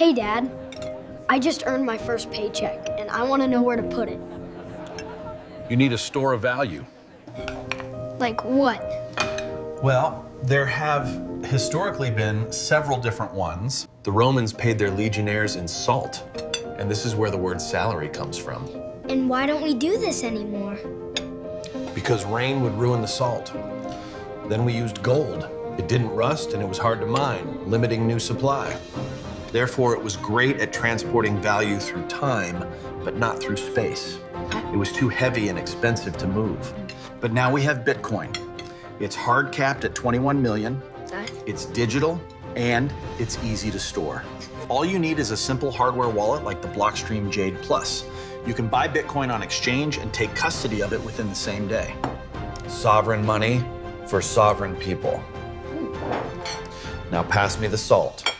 Hey, Dad. I just earned my first paycheck, and I want to know where to put it. You need a store of value. Like what? Well, there have historically been several different ones. The Romans paid their legionnaires in salt, and this is where the word salary comes from. And why don't we do this anymore? Because rain would ruin the salt. Then we used gold. It didn't rust and it was hard to mine, limiting new supply. Therefore, it was great at transporting value through time, but not through space. It was too heavy and expensive to move. But now we have Bitcoin. It's hard capped at 21 million. It's digital and it's easy to store. All you need is a simple hardware wallet like the Blockstream Jade Plus. You can buy Bitcoin on exchange and take custody of it within the same day. Sovereign money for sovereign people. Now pass me the salt.